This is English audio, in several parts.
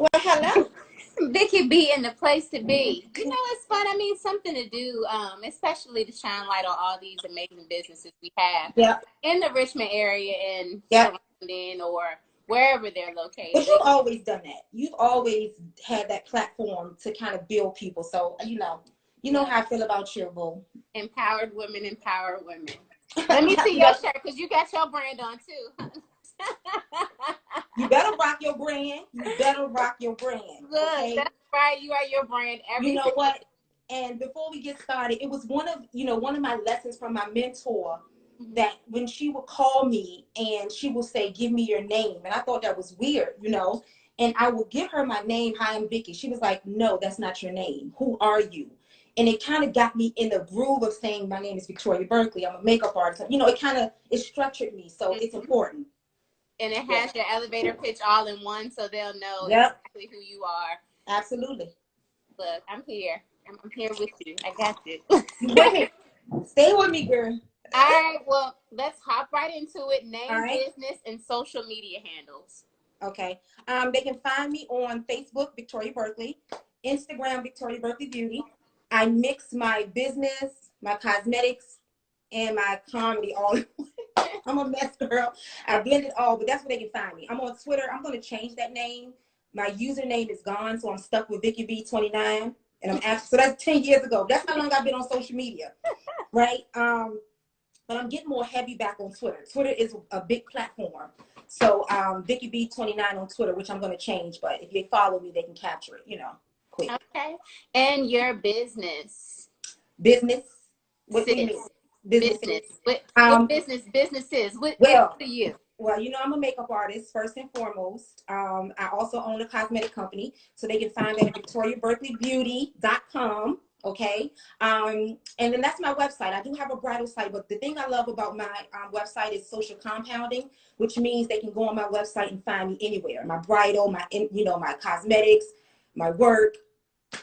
Well, hello. Vicky B in the place to be. It's fun. I mean, something to do, especially to shine light on all these amazing businesses we have Yep. in the Richmond area and Yep. surrounding or wherever they're But located. you've always done that. You've always had that platform to kind of build people. So, you know how I feel about you, boo. Empowered women, empower women. Let me see your Yep. shirt because you got your brand on too. You better rock your brand. You better rock your brand. Look, Okay. that's right. You are your brand. You Everything. know what? And before we get started, it was one of my lessons from my mentor that when she would call me and she would say, "Give me your name," and I thought that was weird. And I would give her my name. Hi, I'm Vicky. She was like, "No, that's not your name. Who are you?" And it kind of got me in the groove of saying, "My name is Victoria Berkeley. I'm a makeup artist." It structured me, so it's important. And it Yeah. has your elevator pitch all in one, so they'll know Yep. exactly who you are. Absolutely. Look, I'm here. I'm here with you. I got you. You with me? Stay with me, girl. All right. Well, let's hop right into it. All Name, right. business, and social media handles. Okay. They can find me on Facebook, Victoria Berkeley, Instagram, Victoria Berkeley Beauty. I mix my business, my cosmetics, and my comedy all in one. I'm a mess girl. I blend it all, but that's where they can find me. I'm on Twitter. I'm going to change that name. My username is gone, so I'm stuck with Vicky B29. And I'm actually, so that's 10 years ago. That's how long I've been on social media, right? But I'm getting more heavy back on Twitter. Twitter is a big platform. So Vicky B29 on Twitter, which I'm going to change. But if they follow me, they can capture it, quick. Okay. And your business. Business. What do you Sis. mean? Businesses. Business. What businesses? What Well, do you? Well, I'm a makeup artist first and foremost. I also own a cosmetic company, so they can find that at victoriaberkeleybeauty.com. Okay. And then that's my website. I do have a bridal site, but the thing I love about my website is social compounding, which means they can go on my website and find me anywhere. My bridal, my cosmetics, my work,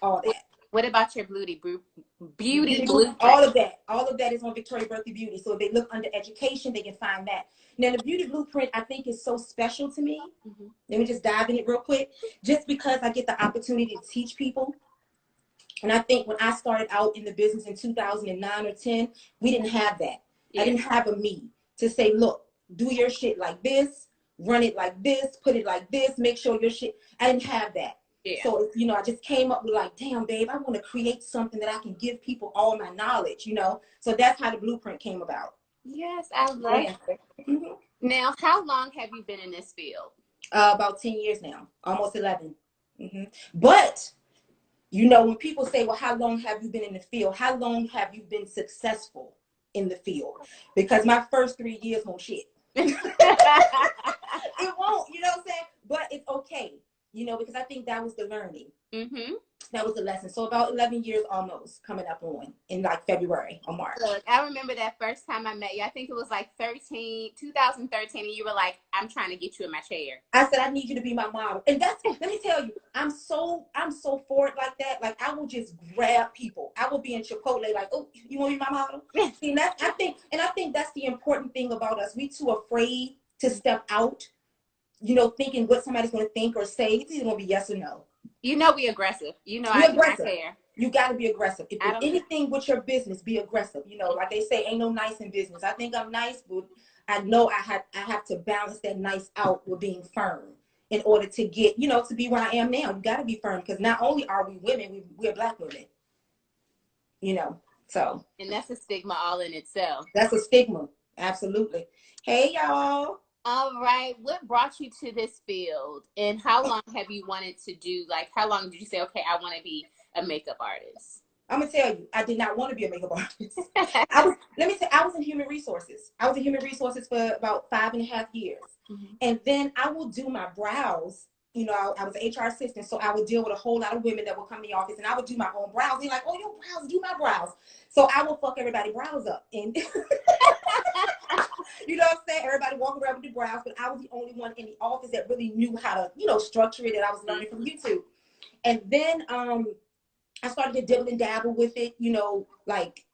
all that. What about your beauty All blueprint? of that. All of that is on Victoria Berkeley Beauty. So if they look under education, they can find that. Now, the beauty blueprint, I think, is so special to me. Let me just dive in it real quick. Just because I get the opportunity to teach people. And I think when I started out in the business in 2009 or 10, we didn't have that. Yeah. I didn't have a me to say, look, do your shit like this, run it like this, put it like this, make sure your shit. I didn't have that. Yeah. So, I just came up with like, damn, babe, I want to create something that I can give people all my knowledge, So that's how the blueprint came about. Yes, I love it. Mm-hmm. Now, how long have you been in this field? About 10 years now, almost 11. Mm-hmm. But, when people say, well, how long have you been in the field? How long have you been successful in the field? Because my first 3 years won't shit. It won't, you know what I'm saying? But it's okay, because I think that was the learning. Mm-hmm. That was the lesson. So about 11 years almost coming up on in like February or March. Look, I remember that first time I met you. I think it was like 2013, and you were like, I'm trying to get you in my chair. I said, I need you to be my model. And let me tell you, I'm so for it like that. Like I will just grab people. I will be in Chipotle like, oh, you want to be my model? See, I think that's the important thing about us. We too afraid to step out, thinking what somebody's going to think or say. It's either going to be yes or no. We aggressive. I do not care. You got to be aggressive. If anything with your business, be aggressive. Like they say, ain't no nice in business. I think I'm nice, but I know I have to balance that nice out with being firm in order to get, to be where I am now. You got to be firm because not only are we women, we're Black women. So. And that's a stigma all in itself. That's a stigma. Absolutely. Hey, y'all. All right. What brought you to this field, and how long have you wanted to do? Like, how long did you say, okay, I want to be a makeup artist? I'm gonna tell you, I did not want to be a makeup artist. I was in human resources. I was in human resources for about 5.5 years, and then I will do my brows. I was an HR assistant, so I would deal with a whole lot of women that would come to the office, and I would do my own brows. They're like, "Oh, your brows, do my brows." So I will fuck everybody's brows up, and you know what I'm saying? Everybody walking around with the brows, but I was the only one in the office that really knew how to, structure it. That I was learning from YouTube, and then I started to dibble and dabble with it, like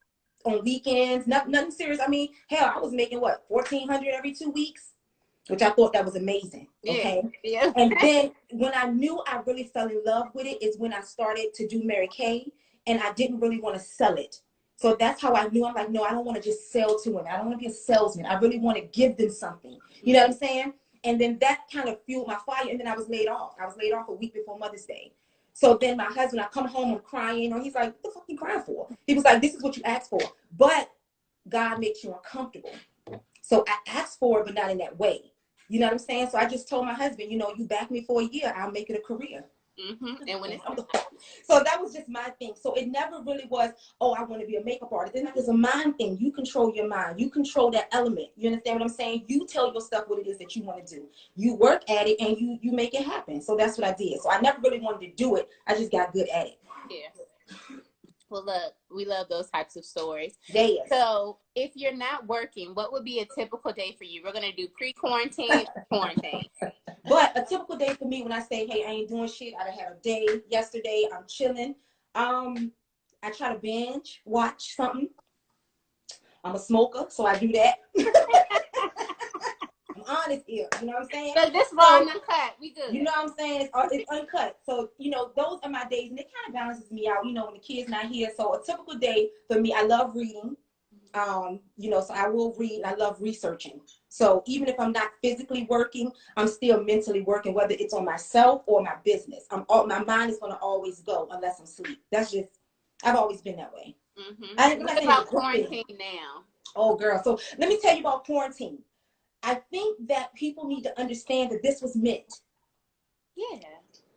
on weekends, nothing serious. I mean, hell, I was making what, $1,400 every 2 weeks. which I thought that was amazing. Yeah. Okay. Yeah. And then when I knew I really fell in love with it is when I started to do Mary Kay, and I didn't really want to sell it. So that's how I knew. I'm like, no, I don't want to just sell to women. I don't want to be a salesman. I really want to give them something. You know what I'm saying? And then that kind of fueled my fire. And then I was laid off. I was laid off a week before Mother's Day. So then my husband, I come home, I'm crying. Or he's like, what the fuck you crying for? He was like, this is what you asked for. But God makes you uncomfortable. So I asked for it, but not in that way. You know what I'm saying? So I just told my husband, you know, you back me for a year, I'll make it a career. And when it's so that was just my thing. So it never really was, oh, I want to be a makeup artist. And that is a mind thing. You control your mind. You control that element. You understand what I'm saying? You tell yourself what it is that you want to do. You work at it and you make it happen. So that's what I did. So I never really wanted to do it. I just got good at it. Yeah. Well, look, we love those types of stories. Yes. So if you're not working, what would be a typical day for you? We're going to do pre-quarantine, quarantine. But a typical day for me, when I say, hey, I ain't doing shit, I had a day yesterday, I'm chilling. I try to binge, watch something. I'm a smoker, so I do that. I'm honest here, you know what I'm saying? But this raw and uncut, we good. You know what I'm saying? It's uncut. So, you know, those are my days, and it kind of balances me out, you know, when the kid's not here. So a typical day for me, I love reading. You know, so I will read, and I love researching. So even if I'm not physically working, I'm still mentally working, whether it's on myself or my business. My mind is going to always go unless I'm asleep. That's just, I've always been that way. What about quarantine now? Oh, girl. So let me tell you about quarantine. I think that people need to understand that this was meant. Yeah.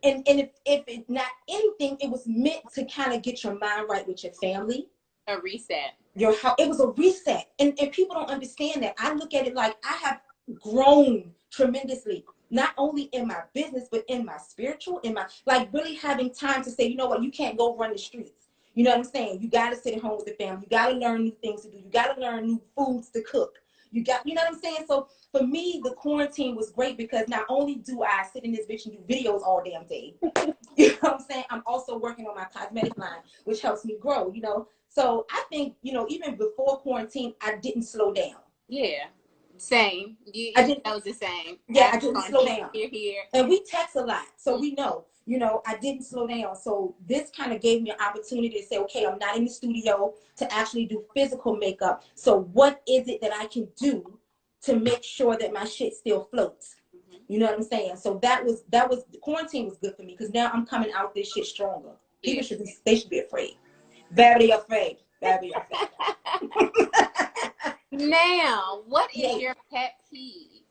And if it not anything, it was meant to kind of get your mind right with your family. A reset. It was a reset. And people don't understand that. I look at it like I have grown tremendously, not only in my business, but in my spiritual, in my, like, really having time to say, you know what, you can't go run the streets. You know what I'm saying? You got to sit at home with the family. You got to learn new things to do. You got to learn new foods to cook. You know what I'm saying? So for me, the quarantine was great because not only do I sit in this bitch and do videos all damn day, you know what I'm saying? I'm also working on my cosmetic line, which helps me grow, you know? So I think, you know, even before quarantine, I didn't slow down. Yeah. Same. I was the same. Yeah, I didn't slow down. Here. And we text a lot. So we know, you know, I didn't slow down. So this kind of gave me an opportunity to say, okay, I'm not in the studio to actually do physical makeup. So what is it that I can do to make sure that my shit still floats? You know what I'm saying? So that was quarantine was good for me because now I'm coming out this shit stronger. People should be afraid. Very afraid. Very afraid. Now, what is your pet peeve?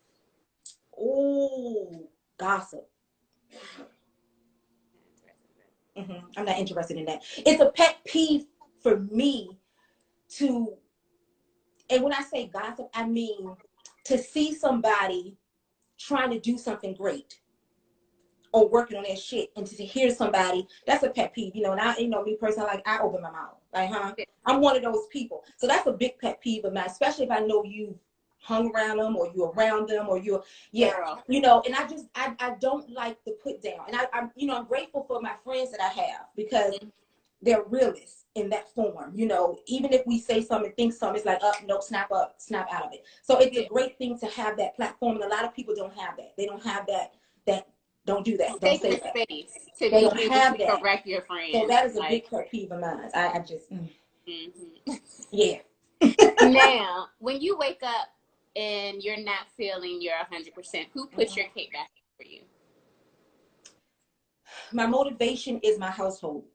Oh, gossip. I'm not interested in that. It's a pet peeve for me to, and when I say gossip, I mean to see somebody trying to do something great or working on their shit and to hear somebody, that's a pet peeve, you know. And I, you know, me personally, like, I open my mouth, like, I'm one of those people. So that's a big pet peeve of mine, especially if I know you hung around them or you're around them or you're, you know. And I don't like the put down. And I'm, you know, I'm grateful for my friends that I have because they're realists in that form, you know. Even if we say something, think something, it's like, no, snap up, snap out of it. So it's a great thing to have that platform, and a lot of people don't have that. They don't have that don't do that. Don't say that. Space to they be don't have that. Correct your friends. So that is a big pet peeve of mine. I just, yeah. Now, when you wake up and you're not feeling your 100%, who puts your cake back for you? My motivation is my household.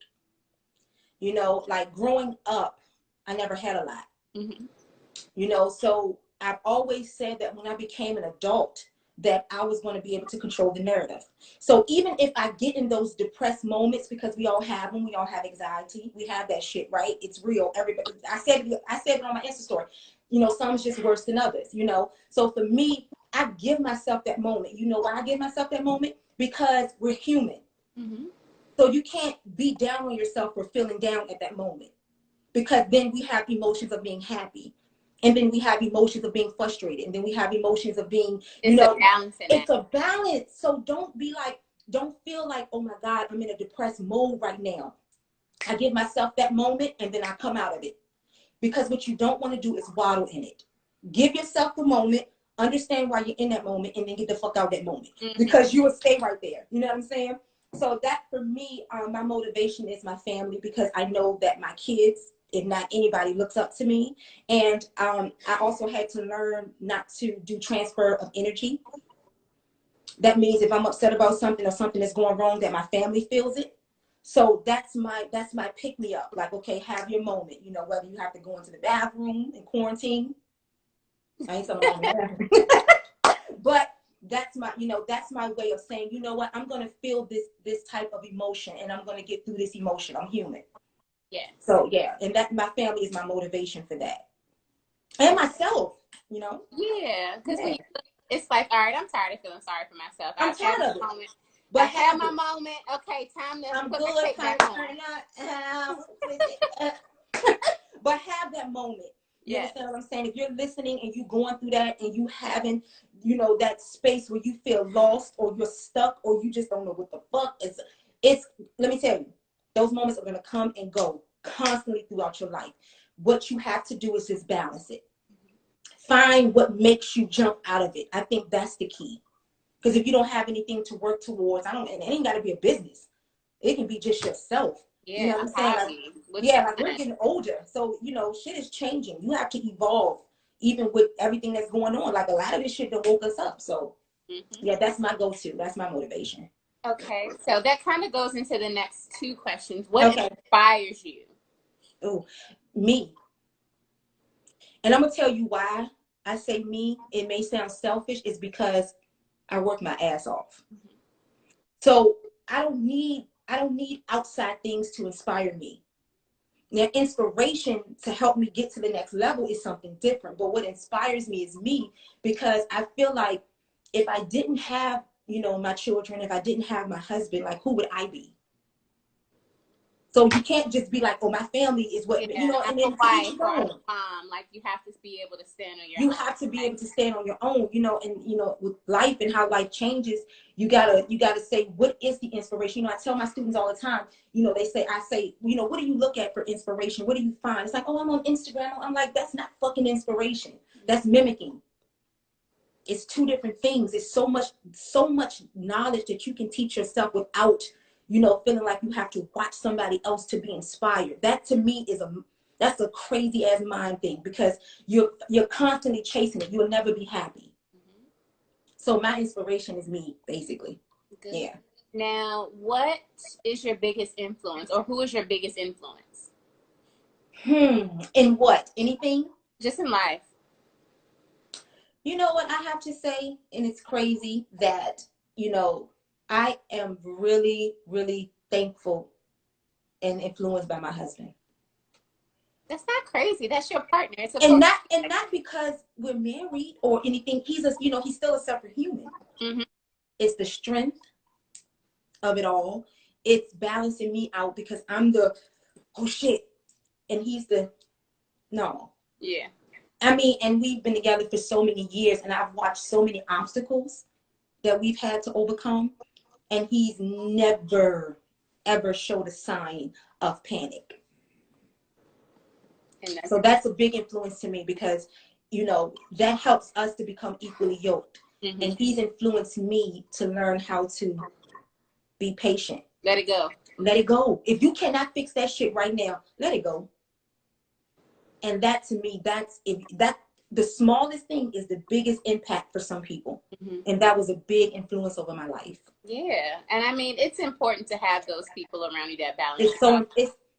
You know, like growing up, I never had a lot. You know, so I've always said that when I became an adult, that I was going to be able to control the narrative. So even if I get in those depressed moments, because we all have them, we all have anxiety, we have that shit, right? It's real. Everybody, I said it on my Insta story. You know, some's just worse than others, you know. So for me, I give myself that moment. You know why I give myself that moment? Because we're human. So you can't be down on yourself for feeling down at that moment, because then we have emotions of being happy. And then we have emotions of being frustrated. And then we have emotions of being, you know, it's a balance. So don't feel like, oh my God, I'm in a depressed mode right now. I give myself that moment and then I come out of it. Because what you don't want to do is waddle in it. Give yourself the moment, understand why you're in that moment, and then get the fuck out that moment, Mm-hmm. because you will stay right there. You know what I'm saying? So that for me, my motivation is my family, because I know that my kids, if not anybody, looks up to me. And I also had to learn not to do transfer of energy. That means if I'm upset about something or something that's going wrong, that my family feels it. So that's my pick me up. Like, okay, have your moment. You know, whether you have to go into the bathroom in quarantine. I ain't talking about that. But that's my, that's my way of saying, you know what, I'm gonna feel this type of emotion, and I'm gonna get through this emotion. I'm human. Yeah. So yeah, and that my family is my motivation for that, and myself. Yeah, because Yeah. it's like, all right, I'm tired of feeling sorry for myself. I'm I've had tired of my it. moment. But I had my it. moment. Okay, time to I'm put my good. cape Time back to on. turn out. But have that moment. You understand what I'm saying? If you're listening and you're going through that, and you having, that space where you feel lost, or you're stuck, or you just don't know what the fuck is, let me tell you, those moments are going to come and go constantly throughout your life. What you have to do is just balance it. Find what makes you jump out of it. I think that's the key. Because if you don't have anything to work towards, and it ain't got to be a business. It can be just yourself. Yeah, You know what I'm saying? Like we're getting older. So, shit is changing. You have to evolve, even with everything that's going on. Like, a lot of this shit that woke us up. So, yeah, that's my go-to. That's my motivation. Okay. So that kind of goes into the next two questions. What inspires you? Oh, me. And I'm going to tell you why I say me. It may sound selfish. It's because I work my ass off. So I don't need outside things to inspire me. Now, inspiration to help me get to the next level is something different. But what inspires me is me, because I feel like if I didn't have, my children, if I didn't have my husband, like, who would I be? So you can't just be like, oh, my family is what, and then to each his own. Like, you have to be able to stand on your You own. have to be able to stand on your own, and with life and how life changes, you gotta say, what is the inspiration? I tell my students all the time, I say, what do you look at for inspiration? What do you find? It's like, oh, I'm on Instagram. I'm like, that's not fucking inspiration. That's mimicking. It's two different things. It's so much knowledge that you can teach yourself without, feeling like you have to watch somebody else to be inspired. That to me that's a crazy ass mind thing, because you're constantly chasing it. You'll never be happy. So my inspiration is me, basically. Good. Yeah. Now, what is your biggest influence, or who is your biggest influence? In what? Anything? Just in life. You know what I have to say, and it's crazy that, I am really, really thankful and influenced by my husband. That's not crazy. That's your partner. It's and not because we're married or anything. He's he's still a separate human. Mm-hmm. It's the strength of it all. It's balancing me out, because I'm the oh shit, and he's the no. Yeah. I mean, and we've been together for so many years, and I've watched so many obstacles that we've had to overcome, and he's never ever showed a sign of panic. So that's a big influence to me, because that helps us to become equally yoked. Mm-hmm. And he's influenced me to learn how to be patient. Let it go. Let it go. If you cannot fix that shit right now, let it go. And that, to me, the smallest thing is the biggest impact for some people. Mm-hmm. And that was a big influence over my life. Yeah. And I mean, it's important to have those people around you that balance.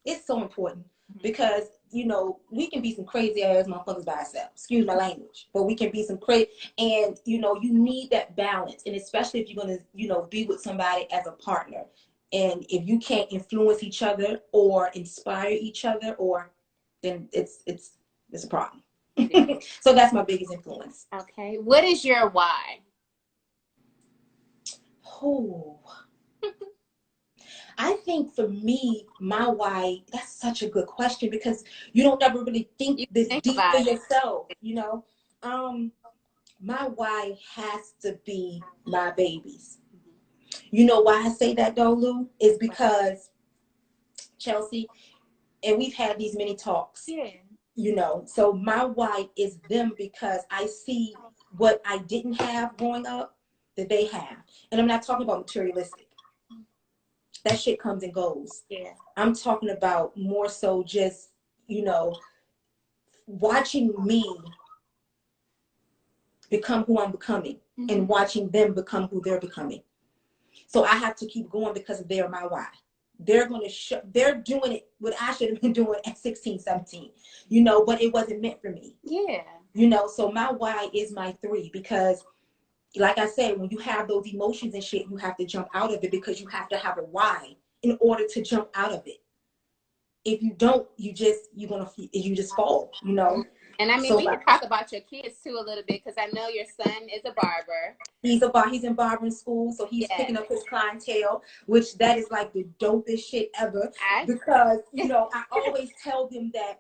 It's so important, because we can be some crazy ass motherfuckers by ourselves. Excuse my language, but we can be some crazy, and you need that balance. And especially if you're gonna be with somebody as a partner, and if you can't influence each other or inspire each other, then it's a problem. So that's my biggest influence. Okay, what is your why? Oh. I think for me, my why, that's such a good question, because you don't ever really think this deep for yourself, my why has to be my babies. You know why I say that though, Lou? Is because, Chelsea, and we've had these many talks. Yeah. So my why is them, because I see what I didn't have growing up that they have. And I'm not talking about materialistic. That shit comes and goes. Yeah. I'm talking about more so just, you know, watching me become who I'm becoming and watching them become who they're becoming. So I have to keep going because they're my why. They're going to show, they're doing it what I should have been doing at 16, 17, you know, but it wasn't meant for me. Yeah. You know, so my why is my 3, because like I said, when you have those emotions and shit, you have to jump out of it because you have to have a why in order to jump out of it. If you don't, you just fall, you know. And I mean, So we can talk about your kids too a little bit, because I know your son is a barber. he's in barbering school, so he's Yes. picking up his clientele, which that is like the dopest shit ever. I Because, you know, I always tell them that